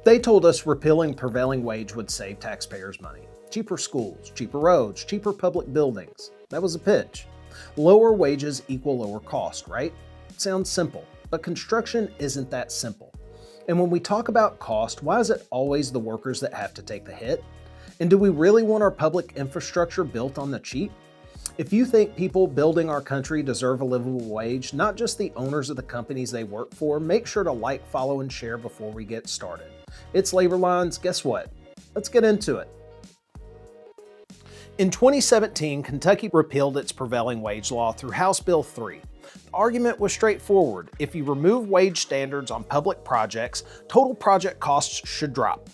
They told us repealing prevailing wage would save taxpayers money. Cheaper schools, cheaper roads, cheaper public buildings. That was the pitch. Lower wages equal lower cost, right? Sounds simple, but construction isn't that simple. And when we talk about cost, why is it always the workers that have to take the hit? And do we really want our public infrastructure built on the cheap? If you think people building our country deserve a livable wage, not just the owners of the companies they work for, make sure to like, follow, and share before we get started. It's Labor Lines. Guess what? Let's get into it. In 2017, Kentucky repealed its prevailing wage law through House Bill 3. The argument was straightforward. If you remove wage standards on public projects, total project costs should drop.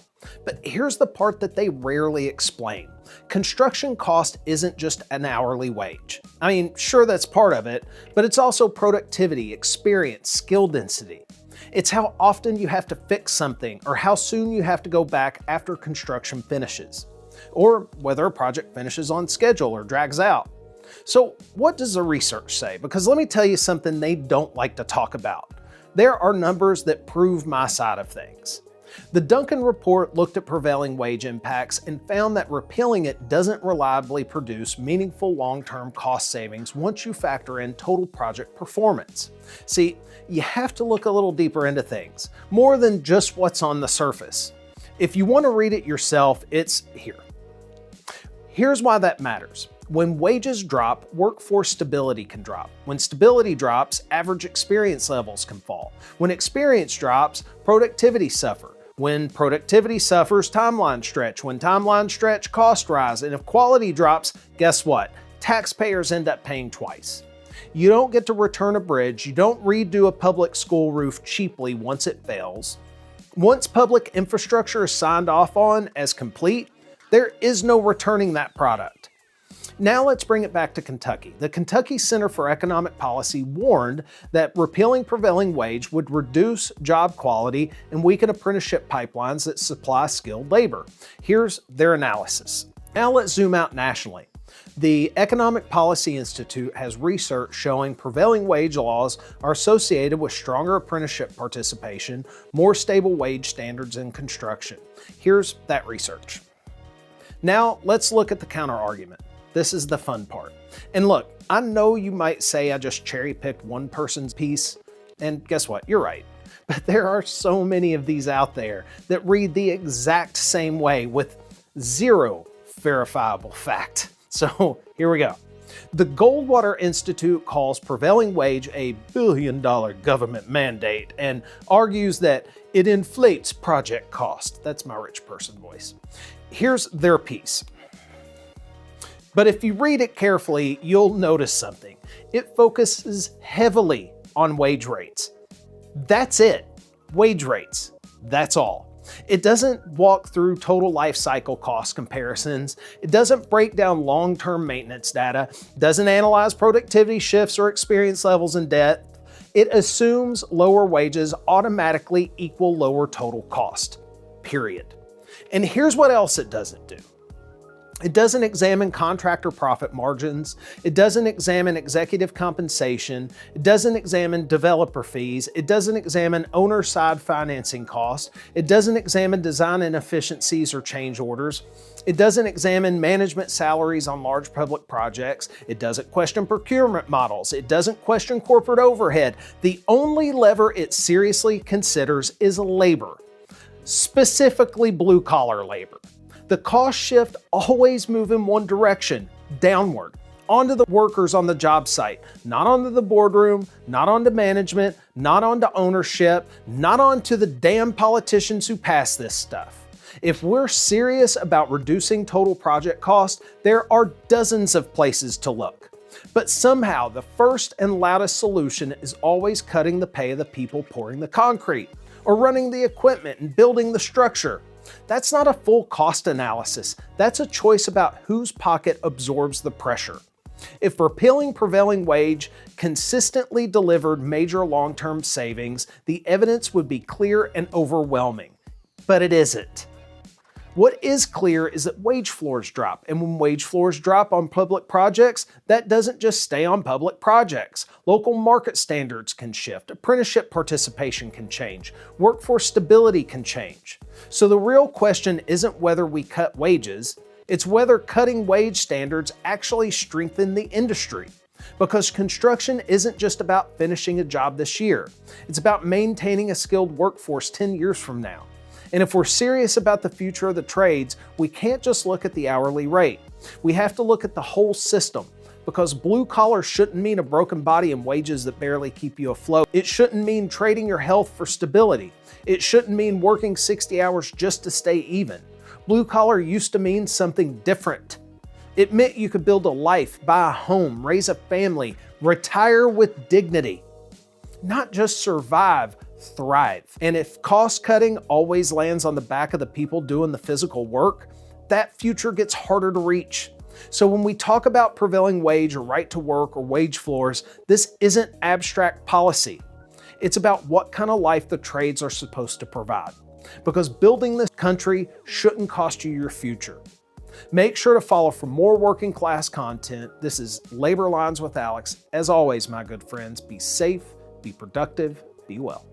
But here's the part that they rarely explain. Construction cost isn't just an hourly wage. I mean, sure, that's part of it, but it's also productivity, experience, skill density. It's how often you have to fix something or how soon you have to go back after construction finishes, or whether a project finishes on schedule or drags out. So what does the research say? Because let me tell you something they don't like to talk about. There are numbers that prove my side of things. The Duncan report looked at prevailing wage impacts and found that repealing it doesn't reliably produce meaningful long-term cost savings once you factor in total project performance. See, you have to look a little deeper into things, more than just what's on the surface. If you want to read it yourself, it's here. Here's why that matters. When wages drop, workforce stability can drop. When stability drops, average experience levels can fall. When experience drops, productivity suffers. When productivity suffers, timeline stretch. When timeline stretch, cost rise. And if quality drops, guess what? Taxpayers end up paying twice. You don't get to return a bridge. You don't redo a public school roof cheaply once it fails. Once public infrastructure is signed off on as complete, there is no returning that product. Now let's bring it back to Kentucky. The Kentucky Center for Economic Policy warned that repealing prevailing wage would reduce job quality and weaken apprenticeship pipelines that supply skilled labor. Here's their analysis. Now let's zoom out nationally. The Economic Policy Institute has research showing prevailing wage laws are associated with stronger apprenticeship participation, more stable wage standards in construction. Here's that research. Now let's look at the counter-argument. This is the fun part. And look, I know you might say I just cherry-picked one person's piece, and guess what? You're right. But there are so many of these out there that read the exact same way with zero verifiable fact. So here we go. The Goldwater Institute calls prevailing wage a billion-dollar government mandate and argues that it inflates project cost. That's my rich person voice. Here's their piece. But if you read it carefully, you'll notice something. It focuses heavily on wage rates. That's it. Wage rates. That's all. It doesn't walk through total life cycle cost comparisons. It doesn't break down long-term maintenance data. It doesn't analyze productivity shifts or experience levels in depth. It assumes lower wages automatically equal lower total cost. Period. And here's what else it doesn't do. It doesn't examine contractor profit margins. It doesn't examine executive compensation. It doesn't examine developer fees. It doesn't examine owner-side financing costs. It doesn't examine design inefficiencies or change orders. It doesn't examine management salaries on large public projects. It doesn't question procurement models. It doesn't question corporate overhead. The only lever it seriously considers is labor, specifically blue-collar labor. The costs shift always move in one direction, downward, onto the workers on the job site, not onto the boardroom, not onto management, not onto ownership, not onto the damn politicians who pass this stuff. If we're serious about reducing total project cost, there are dozens of places to look. But somehow the first and loudest solution is always cutting the pay of the people pouring the concrete, or running the equipment and building the structure. That's not a full cost analysis. That's a choice about whose pocket absorbs the pressure. If repealing prevailing wage consistently delivered major long-term savings, the evidence would be clear and overwhelming. But it isn't. What is clear is that wage floors drop, and when wage floors drop on public projects, that doesn't just stay on public projects. Local market standards can shift, apprenticeship participation can change, workforce stability can change. So the real question isn't whether we cut wages, it's whether cutting wage standards actually strengthen the industry. Because construction isn't just about finishing a job this year, it's about maintaining a skilled workforce 10 years from now. And if we're serious about the future of the trades, we can't just look at the hourly rate. We have to look at the whole system, because blue collar shouldn't mean a broken body and wages that barely keep you afloat. It shouldn't mean trading your health for stability. It shouldn't mean working 60 hours just to stay even. Blue collar used to mean something different. It meant you could build a life, buy a home, raise a family, retire with dignity. Not just survive, thrive. And if cost cutting always lands on the back of the people doing the physical work, that future gets harder to reach. So when we talk about prevailing wage or right to work or wage floors, this isn't abstract policy. It's about what kind of life the trades are supposed to provide. Because building this country shouldn't cost you your future. Make sure to follow for more working class content. This is Labor Lines with Alex. As always, my good friends, be safe, be productive, be well.